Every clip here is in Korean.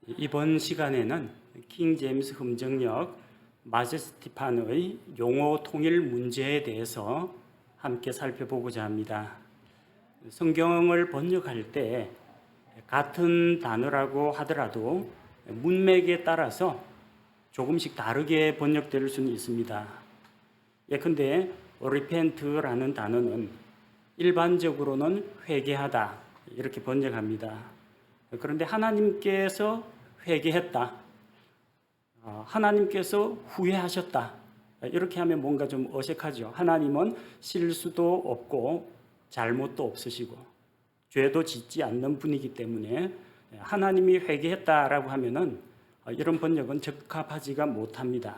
이번 시간에는 킹 제임스 흠정역 마제스티판의 용어 통일 문제에 대해서 함께 살펴보고자 합니다. 성경을 번역할 때 같은 단어라고 하더라도 문맥에 따라서 조금씩 다르게 번역될 수는 있습니다. 예컨대 repent라는 단어는 일반적으로는 회개하다 이렇게 번역합니다. 그런데 하나님께서 회개했다, 하나님께서 후회하셨다 이렇게 하면 뭔가 좀 어색하죠. 하나님은 실수도 없고 잘못도 없으시고 죄도 짓지 않는 분이기 때문에 하나님이 회개했다라고 하면은 이런 번역은 적합하지가 못합니다.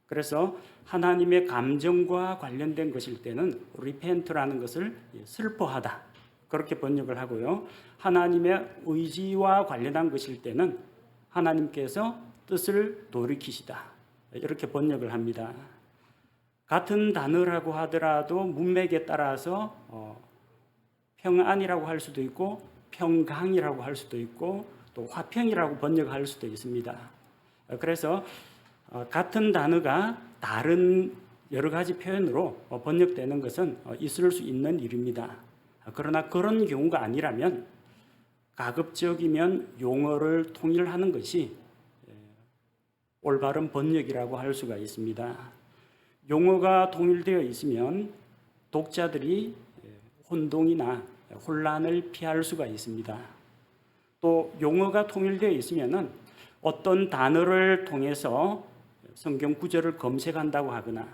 그래서 하나님의 감정과 관련된 것일 때는 repent라는 것을 슬퍼하다 그렇게 번역을 하고요. 하나님의 의지와 관련한 것일 때는 하나님께서 뜻을 돌이키시다 이렇게 번역을 합니다. 같은 단어라고 하더라도 문맥에 따라서 평안이라고 할 수도 있고 평강이라고 할 수도 있고 또 화평이라고 번역할 수도 있습니다. 그래서 같은 단어가 다른 여러 가지 표현으로 번역되는 것은 있을 수 있는 일입니다. 그러나 그런 경우가 아니라면 가급적이면 용어를 통일하는 것이 올바른 번역이라고 할 수가 있습니다. 용어가 통일되어 있으면 독자들이 혼동이나 혼란을 피할 수가 있습니다. 또 용어가 통일되어 있으면 어떤 단어를 통해서 성경 구절을 검색한다고 하거나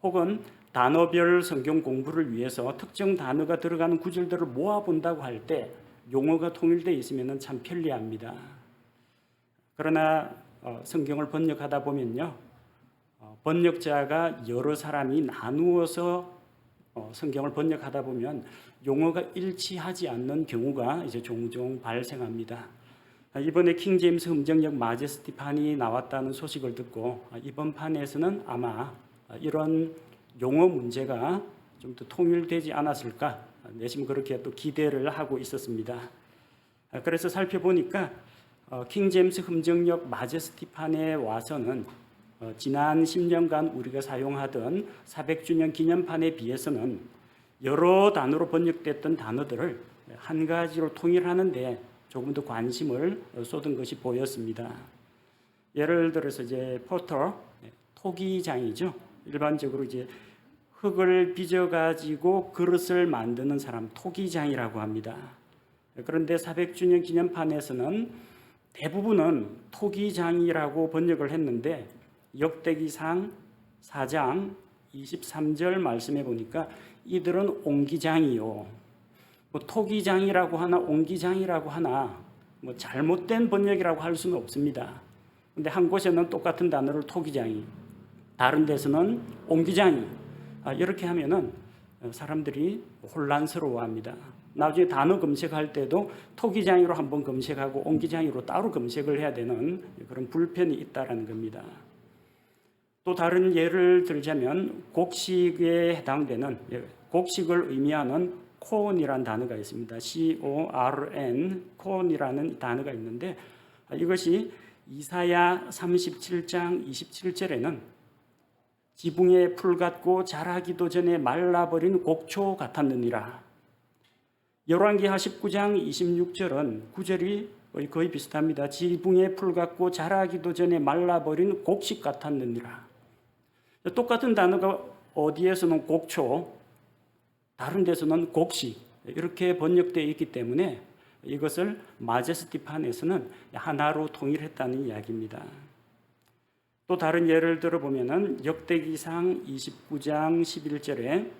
혹은 단어별 성경 공부를 위해서 특정 단어가 들어가는 구절들을 모아본다고 할 때 용어가 통일되어 있으면 참 편리합니다. 그러나 성경을 번역하다 보면요, 번역자가 여러 사람이 나누어서 성경을 번역하다 보면 용어가 일치하지 않는 경우가 이제 종종 발생합니다. 이번에 킹 제임스 흠정역 마제스티판이 나왔다는 소식을 듣고 이번 판에서는 아마 이런 용어 문제가 좀 더 통일되지 않았을까 내심 그렇게 또 기대를 하고 있었습니다. 그래서 살펴보니까 킹 제임스 흠정역 마제스티판에 와서는 지난 10년간 우리가 사용하던 400주년 기념판에 비해서는 여러 단어로 번역됐던 단어들을 한 가지로 통일하는 데 조금 더 관심을 쏟은 것이 보였습니다. 예를 들어서 이제 포터, 토기장이죠. 일반적으로 이제 흙을 빚어가지고 그릇을 만드는 사람, 토기장이라고 합니다. 그런데 400주년 기념판에서는 대부분은 토기장이라고 번역을 했는데 역대기상 4장 23절 말씀해 보니까 이들은 옹기장이요. 뭐 토기장이라고 하나 옹기장이라고 하나 뭐 잘못된 번역이라고 할 수는 없습니다. 근데 한 곳에는 똑같은 단어를 토기장이, 다른 데서는 옹기장이 이렇게 하면은 사람들이 혼란스러워합니다. 나중에 단어 검색할 때도 토기장이로 한번 검색하고 옹기장이로 따로 검색을 해야 되는 그런 불편이 있다라는 겁니다. 또 다른 예를 들자면 곡식에 해당되는 곡식을 의미하는 corn이라는 단어가 있습니다. C-O-R-N, corn이라는 단어가 있는데 이것이 이사야 37장 27절에는 지붕에 풀 같고 자라기도 전에 말라버린 곡초 같았느니라. 열왕기하 19장 26절은 구절이 거의 비슷합니다. 지붕에 풀 같고 자라기도 전에 말라버린 곡식 같았느니라. 똑같은 단어가 어디에서는 곡초, 다른 데서는 곡식 이렇게 번역되어 있기 때문에 이것을 마제스티판에서는 하나로 통일했다는 이야기입니다. 또 다른 예를 들어보면은 역대기상 29장 11절에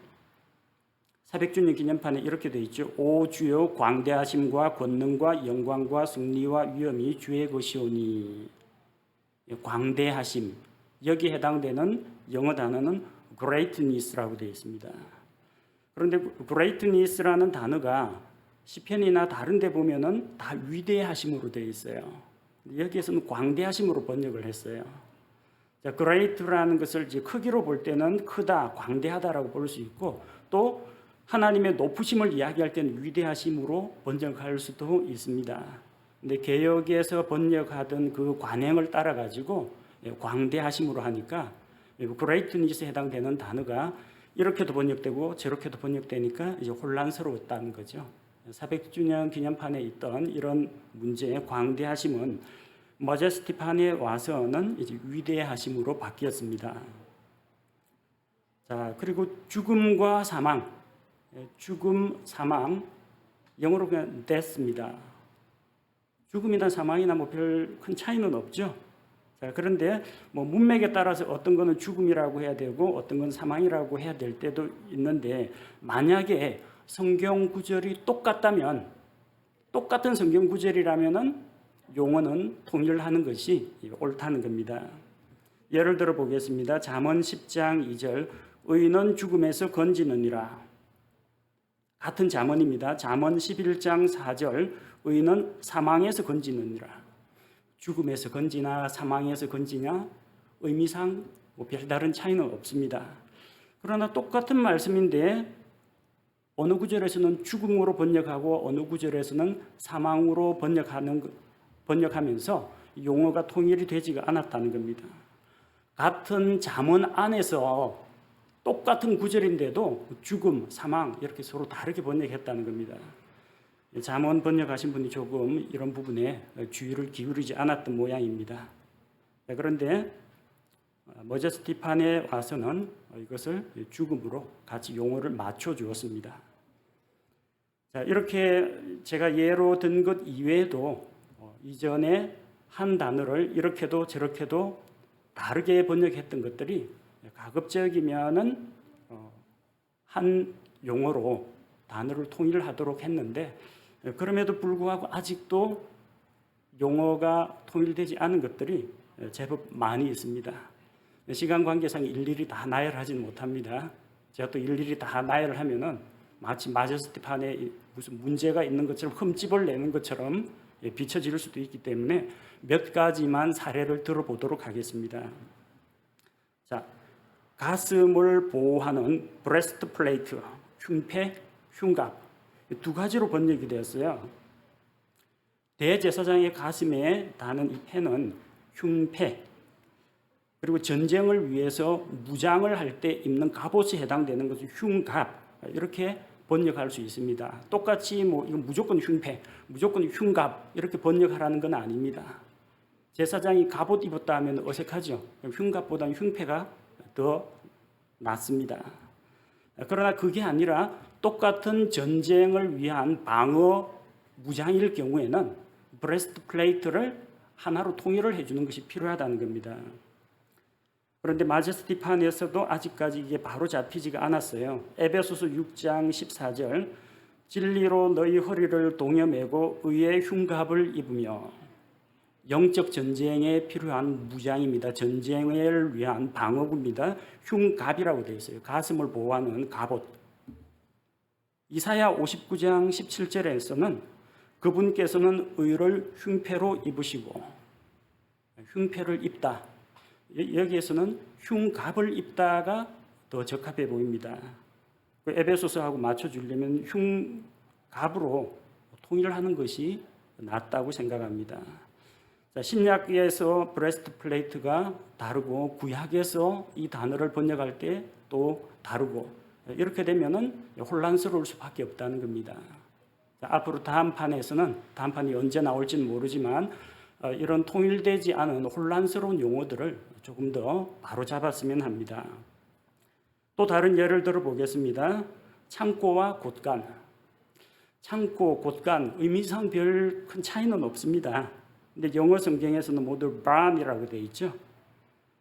400주년 기념판에 이렇게 되어 있죠. 오 주여 광대하심과 권능과 영광과 승리와 위엄이 주의 것이오니. 광대하심, 여기에 해당되는 영어 단어는 greatness라고 되어 있습니다. 그런데 greatness라는 단어가 시편이나 다른 데 보면은 다 위대하심으로 되어 있어요. 여기에서는 광대하심으로 번역을 했어요. great라는 것을 이제 크기로 볼 때는 크다, 광대하다라고 볼 수 있고 또 하나님의 높으심을 이야기할 때는 위대하심으로 번역할 수도 있습니다. 근데 개역에서 번역하던 그 관행을 따라 가지고 광대하심으로 하니까 greatness에 해당되는 단어가 이렇게도 번역되고 저렇게도 번역되니까 이제 혼란스러웠다는 거죠. 400주년 기념판에 있던 이런 문제의 광대하심은 마제스티판에 와서는 이제 위대하심으로 바뀌었습니다. 자, 그리고 죽음과 사망, 죽음, 사망, 영어로 그냥 death입니다. 죽음이나 사망이나 뭐 별 큰 차이는 없죠. 자, 그런데 뭐 문맥에 따라서 어떤 거는 죽음이라고 해야 되고 어떤 건 사망이라고 해야 될 때도 있는데, 만약에 성경 구절이 똑같다면, 똑같은 성경 구절이라면은 용어는 통일하는 것이 옳다는 겁니다. 예를 들어 보겠습니다. 잠언 10장 2절, 의인은 죽음에서 건지느니라. 같은 잠언입니다. 잠언 11장 4절, 의인은 사망에서 건지느니라. 죽음에서 건지나 사망에서 건지냐 의미상 뭐 별다른 차이는 없습니다. 그러나 똑같은 말씀인데 어느 구절에서는 죽음으로 번역하고 어느 구절에서는 사망으로 번역하면서 용어가 통일이 되지가 않았다는 겁니다. 같은 잠언 안에서 똑같은 구절인데도 죽음, 사망 이렇게 서로 다르게 번역했다는 겁니다. 잠언 번역하신 분이 조금 이런 부분에 주의를 기울이지 않았던 모양입니다. 그런데 머제스티판에 와서는 이것을 죽음으로 같이 용어를 맞춰 주었습니다. 자, 이렇게 제가 예로 든 것 이외에도 이전에 한 단어를 이렇게도 저렇게도 다르게 번역했던 것들이 가급적이면은 한 용어로 단어를 통일하도록 했는데, 그럼에도 불구하고 아직도 용어가 통일되지 않은 것들이 제법 많이 있습니다. 시간 관계상 일일이 다 나열하지는 못합니다. 제가 또 일일이 다 나열을 하면은 마치 마제스티판에 무슨 문제가 있는 것처럼 흠집을 내는 것처럼 비춰질 수도 있기 때문에 몇 가지만 사례를 들어보도록 하겠습니다. 자, 가슴을 보호하는 브레스트 플레이트, 흉패, 흉갑, 두 가지로 번역이 되었어요. 대제사장의 가슴에 다는 이 패는 흉패, 그리고 전쟁을 위해서 무장을 할 때 입는 갑옷이 해당되는 것은 흉갑, 이렇게 번역할 수 있습니다. 똑같이 뭐 이건 무조건 흉패, 무조건 흉갑 이렇게 번역하라는 건 아닙니다. 제사장이 갑옷 입었다 하면 어색하죠. 흉갑보다는 흉패가 더 낫습니다. 그러나 그게 아니라 똑같은 전쟁을 위한 방어 무장일 경우에는 브레스트 플레이트를 하나로 통일을 해주는 것이 필요하다는 겁니다. 그런데 마제스티판에서도 아직까지 이게 바로 잡히지가 않았어요. 에베소서 6장 14절, 진리로 너희 허리를 동여매고 의의 흉갑을 입으며, 영적 전쟁에 필요한 무장입니다. 전쟁을 위한 방어구입니다. 흉갑이라고 되어 있어요. 가슴을 보호하는 갑옷. 이사야 59장 17절에서는 그분께서는 의를 흉패로 입으시고, 흉패를 입다. 여기에서는 흉갑을 입다가 더 적합해 보입니다. 에베소서하고 맞춰주려면 흉갑으로 통일하는 것이 낫다고 생각합니다. 자, 신약에서 브레스트 플레이트가 다르고 구약에서 이 단어를 번역할 때 또 다르고, 이렇게 되면은 혼란스러울 수밖에 없다는 겁니다. 자, 앞으로 다음 판이 언제 나올지는 모르지만 이런 통일되지 않은 혼란스러운 용어들을 조금 더 바로 잡았으면 합니다. 또 다른 예를 들어 보겠습니다. 창고와 곳간. 창고, 곳간 의미상 별 큰 차이는 없습니다. 근데 영어 성경에서는 모두 barn이라고 되어 있죠.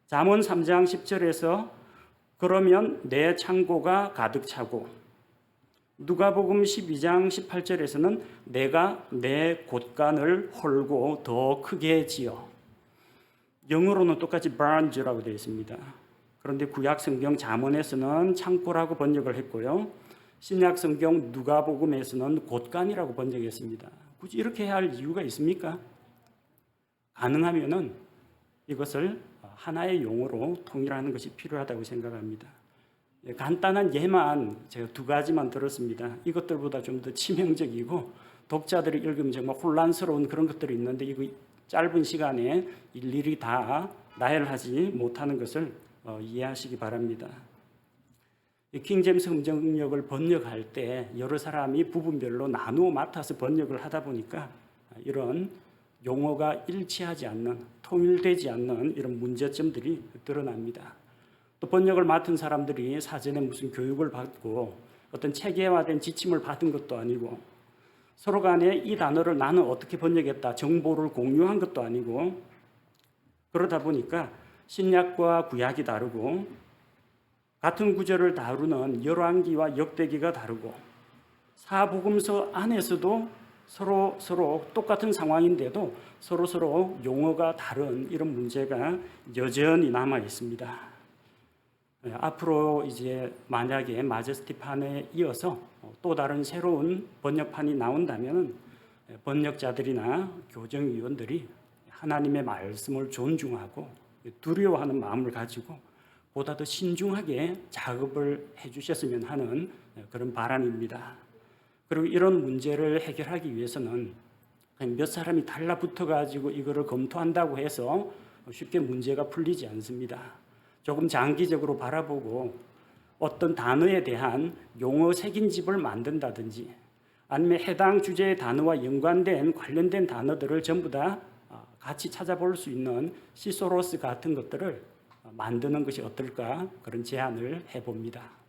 잠언 3장 10절에서 그러면 내 창고가 가득 차고, 누가복음 12장 18절에서는 내가 내 곳간을 헐고 더 크게 지어. 영어로는 똑같이 barns라고 되어 있습니다. 그런데 구약 성경 잠언에서는 창고라고 번역을 했고요. 신약 성경 누가복음에서는 곳간이라고 번역했습니다. 굳이 이렇게 해야 할 이유가 있습니까? 가능하면은 이것을 하나의 용어로 통일하는 것이 필요하다고 생각합니다. 간단한 예만 제가 두 가지만 들었습니다. 이것들보다 좀 더 치명적이고 독자들이 읽으면 정말 혼란스러운 그런 것들이 있는데 이거 짧은 시간에 일일이 다 나열하지 못하는 것을 이해하시기 바랍니다. 이 킹제임스 음정역을 번역할 때 여러 사람이 부분별로 나누어 맡아서 번역을 하다 보니까 이런 용어가 일치하지 않는, 통일되지 않는 이런 문제점들이 드러납니다. 또 번역을 맡은 사람들이 사전에 무슨 교육을 받고 어떤 체계화된 지침을 받은 것도 아니고 서로 간에 이 단어를 나는 어떻게 번역했다 정보를 공유한 것도 아니고 그러다 보니까 신약과 구약이 다르고 같은 구절을 다루는 열왕기와 역대기가 다르고 사복음서 안에서도 서로 똑같은 상황인데도 서로 용어가 다른 이런 문제가 여전히 남아 있습니다. 앞으로 이제 만약에 마제스티판에 이어서 또 다른 새로운 번역판이 나온다면 번역자들이나 교정위원들이 하나님의 말씀을 존중하고 두려워하는 마음을 가지고 보다 더 신중하게 작업을 해주셨으면 하는 그런 바람입니다. 그리고 이런 문제를 해결하기 위해서는 몇 사람이 달라붙어 가지고 이거를 검토한다고 해서 쉽게 문제가 풀리지 않습니다. 조금 장기적으로 바라보고 어떤 단어에 대한 용어 색인집을 만든다든지 아니면 해당 주제의 단어와 연관된 관련된 단어들을 전부 다 같이 찾아볼 수 있는 시소로스 같은 것들을 만드는 것이 어떨까 그런 제안을 해봅니다.